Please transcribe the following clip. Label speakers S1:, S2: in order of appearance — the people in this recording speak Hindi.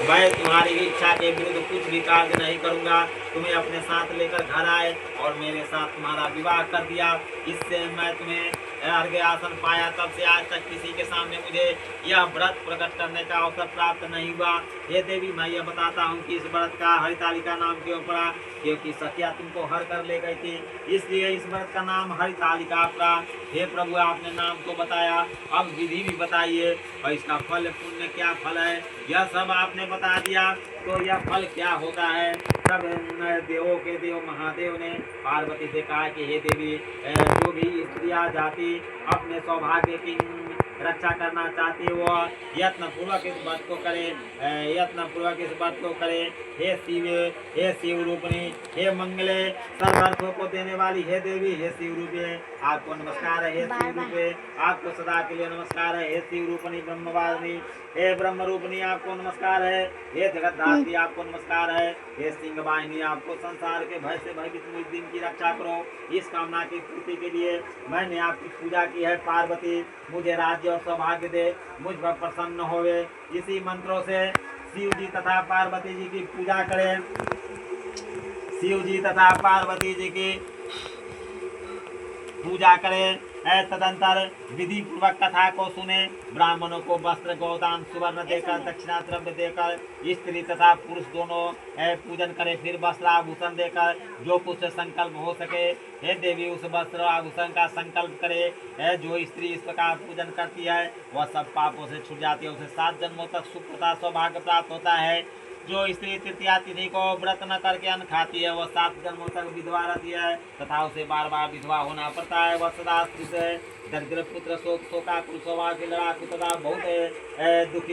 S1: मैं तुम्हारी इच्छा के विरुद्ध कुछ भी कार्य नहीं करूंगा। तुम्हें अपने साथ लेकर घर आए और मेरे साथ तुम्हारा विवाह कर दिया। इससे मैं तुम्हें अर्घ्य आसन पाया, तब से आज तक किसी के सामने मुझे यह व्रत प्रकट करने का अवसर प्राप्त नहीं हुआ। हे देवी, मैं यह बताता हूँ कि इस व्रत का हरितालिका नाम क्यों पड़ा, क्योंकि सखिया तुमको हर कर ले गई थी, इसलिए इस व्रत का नाम हरितालिका पड़ा। हे प्रभु, आपने नाम तो बताया, अब विधि भी बताइए और इसका फल पुण्य क्या फल है, यह सब आपने बता दिया, तो यह फल क्या होता है। सब देवों के देव महादेव ने पार्वती से कहा कि हे देवी, जो भी स्त्रियां जाति अपने सौभाग्य की रक्षा करना चाहती है वो यत्न पूर्वक इस व्रत को करे, यत्न पूर्वक इस व्रत को करे। हे शिव रूपिणी, हे मंगले, सर्वार्थों को देने वाली हे देवी, हे शिव रूपे आपको नमस्कार है। हे शिव रूपे आपको सदा के लिए नमस्कार है। हे शिव रूपिणी ब्रह्मवादिनी, हे ब्रह्म रूपिणी आपको नमस्कार है। हे जगतधात्री आपको नमस्कार है। हे सिंह वाहिनी, आपको संसार के भय से भयभीत मुझ दिन की रक्षा करो। इस कामना की पूर्ति के लिए मैंने आपकी पूजा की है। पार्वती, मुझे राज्य और सौभाग्य दे, मुझ पर प्रसन्न होवे। इसी मंत्रों से शिव जी तथा पार्वती जी की पूजा करें। शिव जी तथा पार्वती जी की पूजा करें। तदंतर विधि पूर्वक कथा को सुने। ब्राह्मणों को वस्त्र, गोदान, सुवर्ण देकर, दक्षिणा द्रव्य देकर स्त्री तथा पुरुष दोनों पूजन करे। फिर वस्त्र आभूषण देकर जो कुछ संकल्प हो सके, हे देवी, उस वस्त्र आभूषण का संकल्प करे। जो स्त्री इस प्रकार पूजन करती है वह सब पापों से छूट जाती है, उसे 7 जन्मों तक सुख तथा सौभाग्य प्राप्त होता है। जो स्त्री तृतीया तिथि को व्रत न करके अन्न खाती है वह 7 जन्मों तक विधवा रहती है तथा उसे बार बार विधवा होना पड़ता है। वह सदा स्त्री से दरिद्र पुत्र, शोकाकुल, सौभाग्य, लड़ाकू तथा बहुत दुखी